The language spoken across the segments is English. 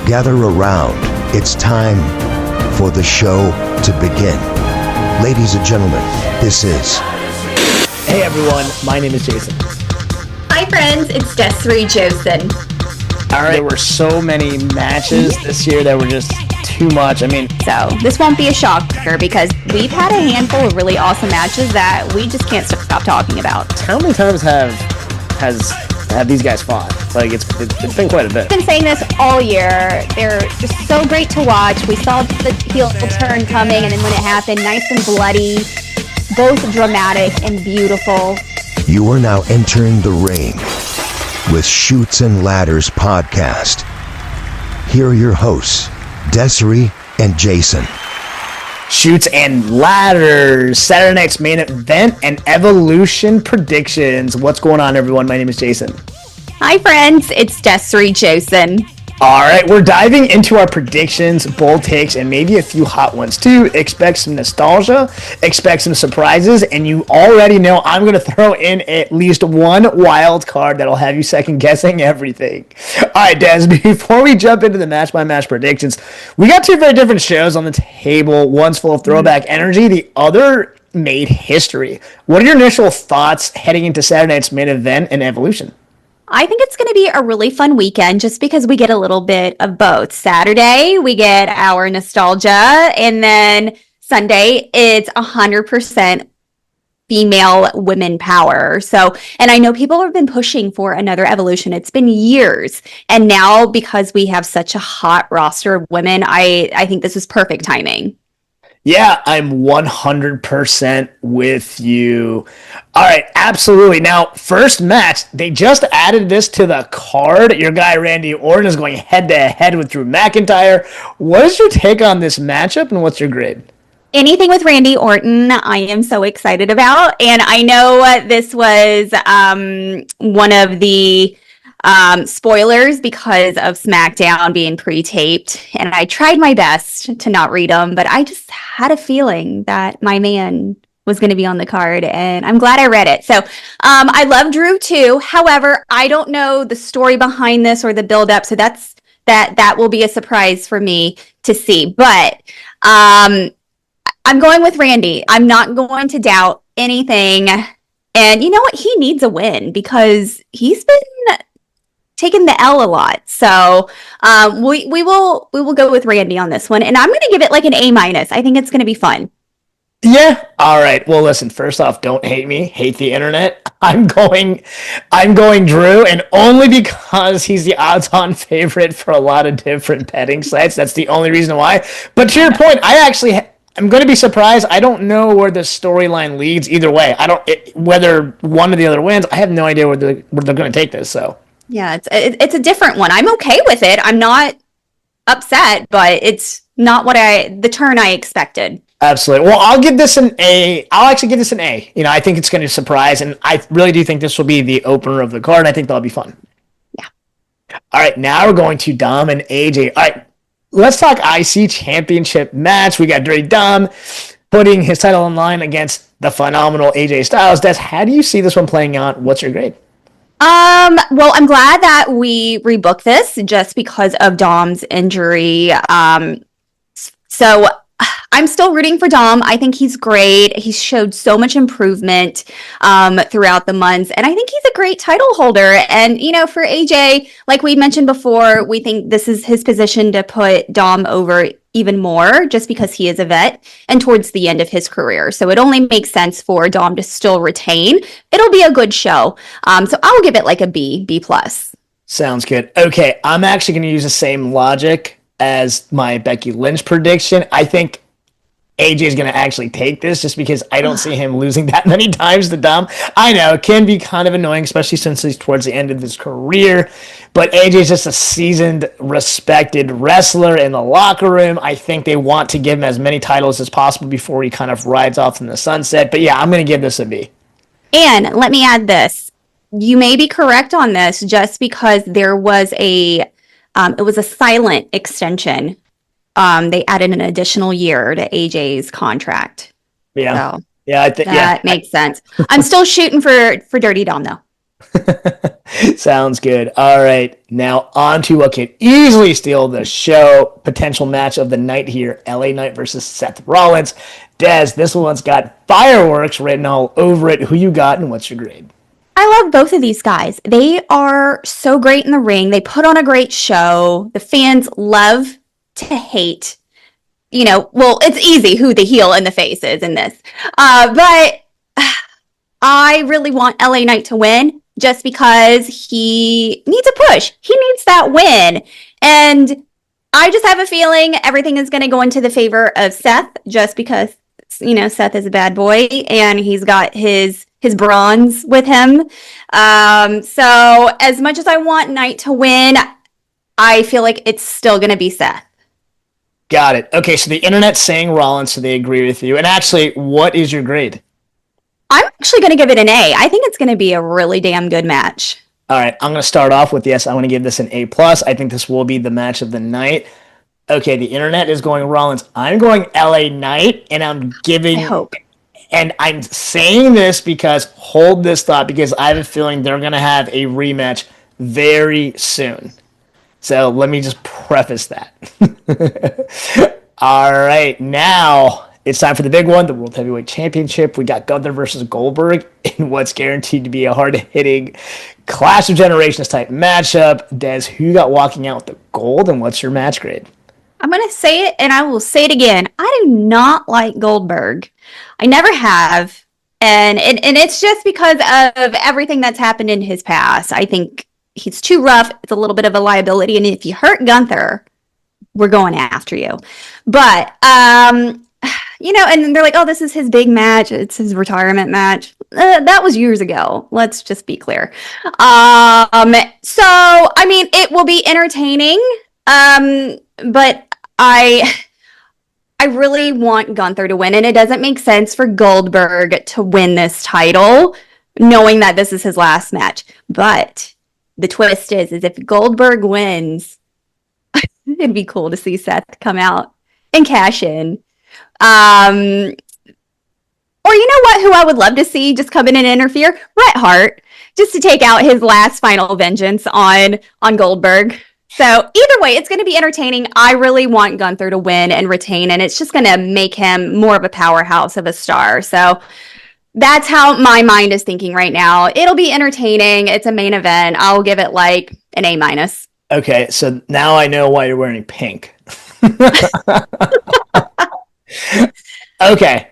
Gather around. It's time for the show to begin. Ladies and gentlemen, this is... Hey everyone, my name is Jason. Hi friends, it's Desiree Josen. All right, there were so many matches this year that were just too much. So this won't be a shocker because we've had a handful of really awesome matches that we just can't stop talking about. How many times have these guys fought? Like it's been quite a bit. I've been saying this all year. They're just so great to watch. We saw the heel turn coming, and then when it happened, nice and bloody, both dramatic and beautiful. You are now entering the ring with Chutes and Ladders podcast. Here are your hosts, Desiree and Jason. Chutes and Ladders, Saturday night's main event and Evolution predictions. What's going on, everyone? My name is Jason. Hi friends, it's Desiree Josen. All right, we're diving into our predictions, bold takes, and maybe a few hot ones too. Expect some nostalgia, expect some surprises, and you already know I'm going to throw in at least one wild card that'll have you second guessing everything. All right, Des, before we jump into the match-by-match predictions, we got two very different shows on the table. One's full of throwback energy, the other made history. What are your initial thoughts heading into Saturday night's main event and Evolution? I think it's going to be a really fun weekend just because we get a little bit of both. Saturday, we get our nostalgia, and then Sunday, it's 100% female women power. So, and I know people have been pushing for another Evolution. It's been years. And now, because we have such a hot roster of women, I think this is perfect timing. Yeah, I'm 100% with you. All right, absolutely. Now, first match, they just added this to the card. Your guy Randy Orton is going head-to-head with Drew McIntyre. What is your take on this matchup, and what's your grade? Anything with Randy Orton, I am so excited about. And I know this was one of the spoilers because of SmackDown being pre-taped, and I tried my best to not read them, but I just had a feeling that my man was going to be on the card, and I'm glad I read it. So I love Drew too. However, I don't know the story behind this or the build-up, so that will be a surprise for me to see. But I'm going with Randy. I'm not going to doubt anything, and you know what? He needs a win because he's been taken the L a lot. So we will go with Randy on this one, and I'm going to give it like an A-. I think it's going to be fun. Yeah. All right. Well, listen, first off, don't hate me. Hate the internet. I'm going Drew, and only because he's the odds-on favorite for a lot of different betting sites. That's the only reason why. But to your point, I'm going to be surprised. I don't know where the storyline leads either way. Whether one or the other wins. I have no idea where they're going to take this. So. Yeah, it's a different one. I'm okay with it. I'm not upset, but it's not the turn I expected. Absolutely. Well, I'll give this an A. I'll actually give this an A. I think it's going to surprise, and I really do think this will be the opener of the card. I think that'll be fun. Yeah. All right, now we're going to Dom and AJ. All right, let's talk IC Championship match. We got Dirty Dom putting his title on line against the phenomenal AJ Styles. Des, how do you see this one playing out? What's your grade? Well, I'm glad that we rebooked this just because of Dom's injury. So I'm still rooting for Dom. I think he's great. He's showed so much improvement throughout the months, and I think he's a great title holder. And, for AJ, like we mentioned before, we think this is his position to put Dom over even more just because he is a vet and towards the end of his career. So it only makes sense for Dom to still retain. It'll be a good show. So I'll give it like a B+. Sounds good. Okay, I'm actually going to use the same logic as my Becky Lynch prediction. I think AJ is going to actually take this just because I don't see him losing that many times to Dom. I know it can be kind of annoying, especially since he's towards the end of his career, but AJ is just a seasoned, respected wrestler in the locker room. I think they want to give him as many titles as possible before he kind of rides off in the sunset. But yeah, I'm going to give this a B. And let me add this. You may be correct on this just because there was it was a silent extension. They added an additional year to AJ's contract. Yeah. So yeah, I think that makes sense. I'm still shooting for Dirty Dom though. Sounds good. All right. Now on to what could easily steal the show. Potential match of the night here. LA Knight versus Seth Rollins. Des, this one's got fireworks written all over it. Who you got and what's your grade? I love both of these guys. They are so great in the ring. They put on a great show. The fans love to hate. Well, it's easy who the heel and the face is in this. But I really want LA Knight to win just because he needs a push. He needs that win. And I just have a feeling everything is going to go into the favor of Seth just because, Seth is a bad boy and he's got his bronze with him. So as much as I want Knight to win, I feel like it's still going to be Seth. Got it. Okay, so the internet's saying Rollins, so they agree with you. And actually, what is your grade? I'm actually going to give it an A. I think it's going to be a really damn good match. All right, I'm going to start off with yes. I want to give this an A+. I think this will be the match of the night. Okay, the internet is going Rollins. I'm going LA Knight, and I'm giving... I hope. And I'm saying this because, hold this thought, because I have a feeling they're going to have a rematch very soon. So let me just preface that. All right, now it's time for the big one, the World Heavyweight Championship. We got Gunther versus Goldberg in what's guaranteed to be a hard-hitting Clash of Generations type matchup. Des, who you got walking out with the gold, and what's your match grade? I'm going to say it, and I will say it again. I do not like Goldberg. I never have. And it's just because of everything that's happened in his past. I think he's too rough. It's a little bit of a liability. And if you hurt Gunther, we're going after you. But, and they're like, oh, this is his big match. It's his retirement match. That was years ago. Let's just be clear. It will be entertaining. But I really want Gunther to win, and it doesn't make sense for Goldberg to win this title, knowing that this is his last match. But the twist is if Goldberg wins, it'd be cool to see Seth come out and cash in. Or you know what? Who I would love to see just come in and interfere? Bret Hart, just to take out his last final vengeance on Goldberg. So either way, it's going to be entertaining. I really want Gunther to win and retain, and it's just going to make him more of a powerhouse of a star. So that's how my mind is thinking right now. It'll be entertaining. It's a main event. I'll give it like an A-. Okay, so now I know why you're wearing pink. Okay.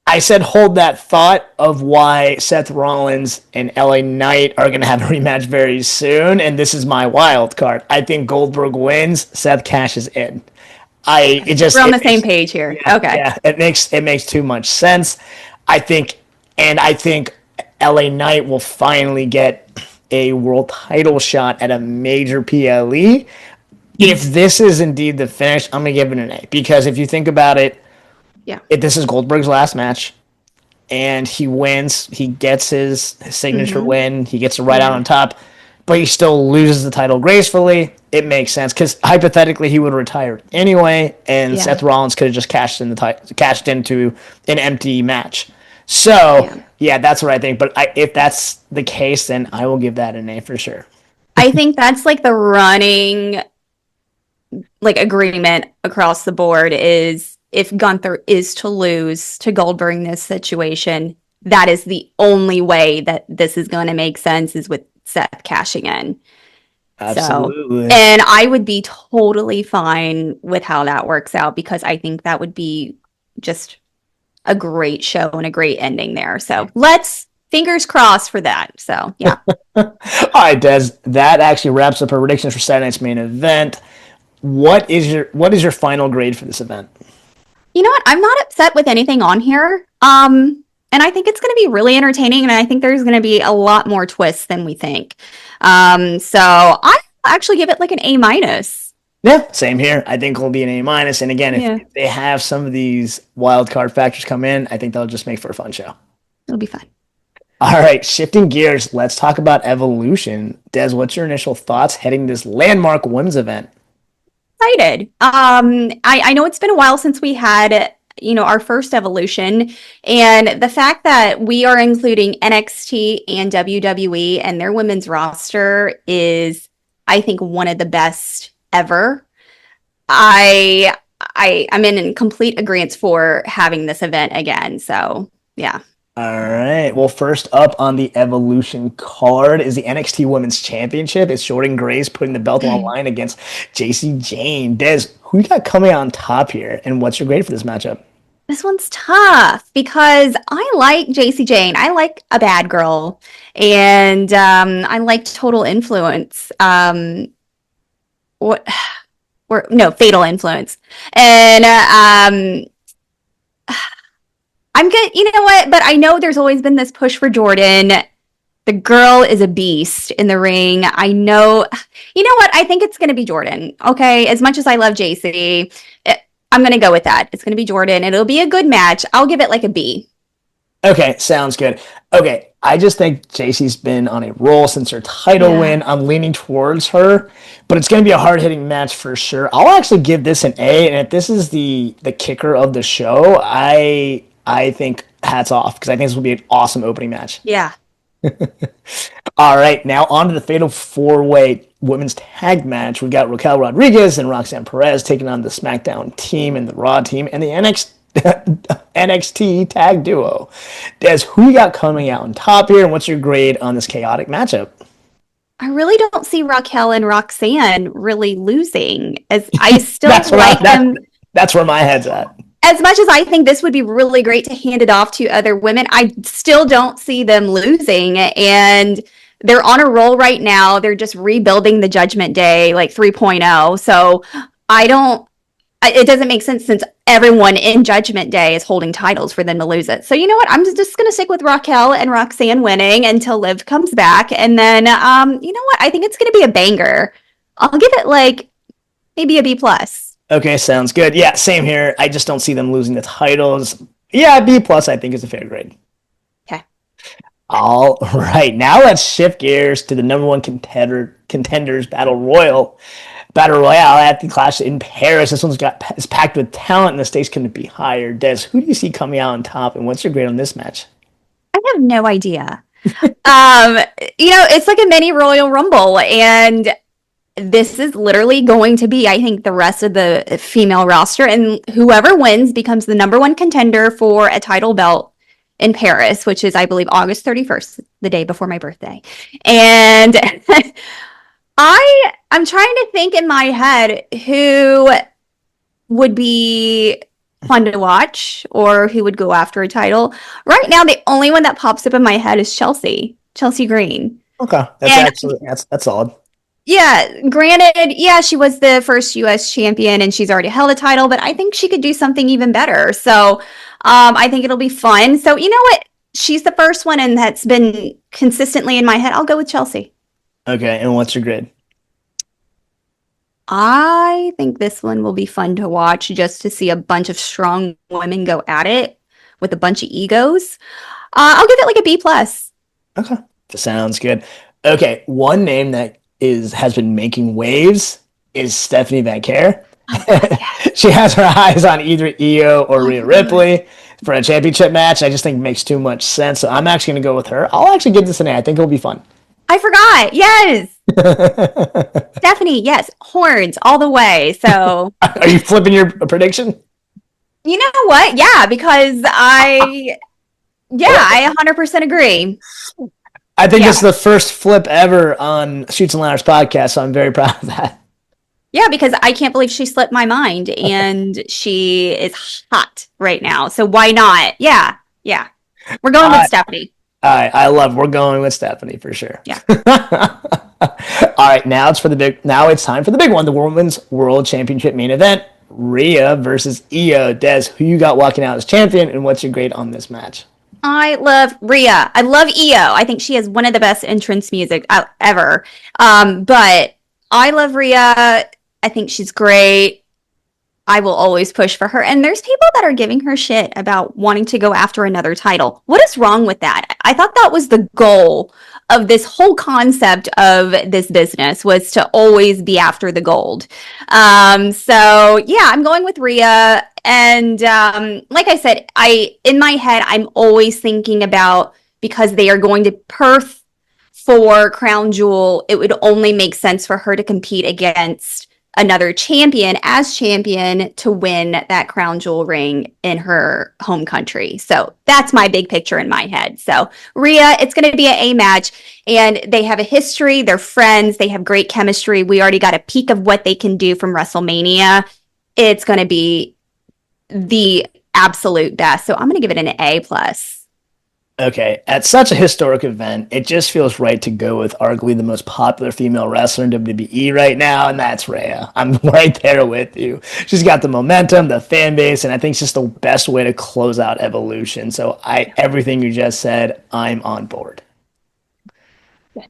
I said hold that thought of why Seth Rollins and LA Knight are going to have a rematch very soon, and this is my wild card. I think Goldberg wins, Seth cashes in. We're on the same page here. Yeah, okay. Yeah, it makes too much sense. I think LA Knight will finally get a world title shot at a major PLE. If this is indeed the finish, I'm going to give it an A, because if you think about it, yeah, this is Goldberg's last match, and he wins. He gets his signature win. He gets to ride out on top, but he still loses the title gracefully. It makes sense because hypothetically he would have retired anyway, and Seth Rollins could have just cashed into an empty match. So yeah, that's what I think. But if that's the case, then I will give that an A for sure. I think that's like the running agreement across the board is, if Gunther is to lose to Goldberg in this situation, that is the only way that this is going to make sense, is with Seth cashing in. Absolutely. So, and I would be totally fine with how that works out, because I think that would be just a great show and a great ending there. So fingers crossed for that. So, yeah. All right, Des, that actually wraps up our predictions for Saturday night's main event. What is your final grade for this event? You know what? I'm not upset with anything on here. And I think it's going to be really entertaining, and I think there's going to be a lot more twists than we think. So I actually give it like an A-. Yeah, same here. I think it'll be an A-. And again, if they have some of these wild card factors come in, I think they'll just make for a fun show. It'll be fun. All right, shifting gears, let's talk about Evolution. Des, what's your initial thoughts heading this landmark women's event? Excited. I know it's been a while since we had our first evolution. And the fact that we are including NXT and WWE and their women's roster is, I think, one of the best ever. I'm in complete agreement for having this event again. So yeah. All right. Well, first up on the Evolution card is the NXT Women's Championship. It's Jordan Grace putting the belt on the line against JC Jane. Des, who you got coming out on top here, and what's your grade for this matchup? This one's tough because I like JC Jane. I like a bad girl, and I like Total Influence. Fatal Influence, and I'm good. You know what? But I know there's always been this push for Jordan. The girl is a beast in the ring. I know. You know what? I think it's going to be Jordan. Okay. As much as I love JC, I'm going to go with that. It's going to be Jordan. It'll be a good match. I'll give it like a B. Okay. Sounds good. Okay. I just think JC's been on a roll since her title win. I'm leaning towards her, but it's going to be a hard-hitting match for sure. I'll actually give this an A, and if this is the kicker of the show, I think hats off, because I think this will be an awesome opening match. Yeah. All right, now on to the Fatal 4-Way Women's Tag Match. We got Raquel Rodriguez and Roxanne Perez taking on the SmackDown team and the Raw team and the NXT Tag Duo. Des, who you got coming out on top here, and what's your grade on this chaotic matchup? I really don't see Raquel and Roxanne really losing, as I still like them. That's where my head's at. As much as I think this would be really great to hand it off to other women, I still don't see them losing. And they're on a roll right now. They're just rebuilding the Judgment Day, like 3.0. So it doesn't make sense, since everyone in Judgment Day is holding titles, for them to lose it. So you know what? I'm just going to stick with Raquel and Roxanne winning until Liv comes back. And then, you know what? I think it's going to be a banger. I'll give it like maybe a B+. Okay, sounds good. Yeah, same here. I just don't see them losing the titles. Yeah, B+ I think is a fair grade. Okay. All right, now let's shift gears to the number one contenders battle royale at the Clash in Paris. This is packed with talent, and the stakes couldn't be higher. Des, who do you see coming out on top, and what's your grade on this match? I have no idea. It's like a mini Royal Rumble, and this is literally going to be, I think, the rest of the female roster, and whoever wins becomes the number one contender for a title belt in Paris, which is, I believe, August 31st, the day before my birthday. And I'm trying to think in my head who would be fun to watch or who would go after a title. Right now, the only one that pops up in my head is Chelsea Green. Okay, that's solid. Yeah, granted, she was the first U.S. champion and she's already held a title, but I think she could do something even better. So I think it'll be fun. So you know what? She's the first one, and that's been consistently in my head. I'll go with Chelsea. Okay, and what's your grade? I think this one will be fun to watch, just to see a bunch of strong women go at it with a bunch of egos. I'll give it like a B+. Okay, sounds good. Okay, one name that has been making waves is Stephanie Van Care. She has her eyes on either Io or Rhea Ripley for a championship match. I just think it makes too much sense, so I'm actually going to go with her. I'll actually give this an A. I think it'll be fun. I forgot. Yes. Stephanie, yes. Horns all the way. So are you flipping your prediction? You know what? Yeah, because I 100% agree. I think it's the first flip ever on Shoots and Ladders podcast, so I'm very proud of that. Yeah, because I can't believe she slipped my mind, and she is hot right now. So why not? Yeah. We're going with Stephanie. We're going with Stephanie for sure. Yeah. All right, now it's time for the big one, the Women's World Championship main event. Rhea versus Io. Des, who you got walking out as champion, and what's your grade on this match? I love Rhea. I love Io. I think she has one of the best entrance music ever. But I love Rhea. I think she's great. I will always push for her. And there's people that are giving her shit about wanting to go after another title. What is wrong with that? I thought that was the goal of this whole concept of this business, was to always be after the gold. So yeah, I'm going with Rhea. And like I said, in my head, I'm always thinking about, because they are going to Perth for Crown Jewel, it would only make sense for her to compete against another champion as champion to win that Crown Jewel ring in her home country. So that's my big picture in my head. So Rhea, it's going to be an A match, and they have a history. They're friends. They have great chemistry. We already got a peek of what they can do from WrestleMania. It's going to be the absolute best. So I'm going to give it an A plus. Okay, at such a historic event, it just feels right to go with arguably the most popular female wrestler in WWE right now, and that's Rhea. I'm right there with you. She's got the momentum, the fan base, and I think it's just the best way to close out Evolution. So everything you just said, I'm on board. All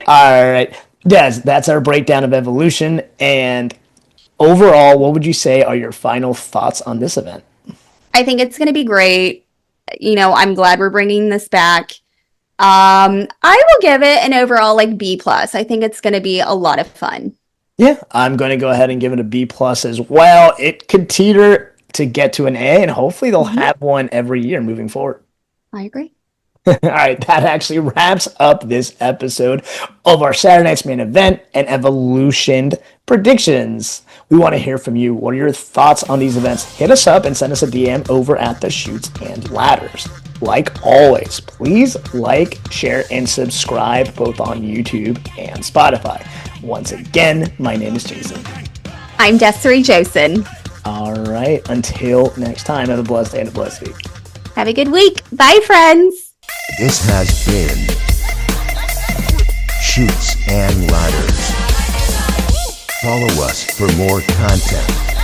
right, Des, that's our breakdown of Evolution. And overall, what would you say are your final thoughts on this event? I think it's going to be great. I'm glad we're bringing this back. I will give it an overall B plus. I think it's going to be a lot of fun. Yeah, I'm going to go ahead and give it a B plus as well. It could teeter to get to an A, and hopefully they'll have one every year moving forward. I agree. All right, that actually wraps up this episode of our Saturday Night's Main Event and Evolution predictions. We want to hear from you. What are your thoughts on these events? Hit us up and send us a DM over at the Chutes and Ladders. Like always, please like, share, and subscribe both on YouTube and Spotify. Once again, my name is Jason. I'm Desiree Josen. All right, until next time, have a blessed day and a blessed week. Have a good week. Bye, friends. This has been Chutes and Ladders. Follow us for more content.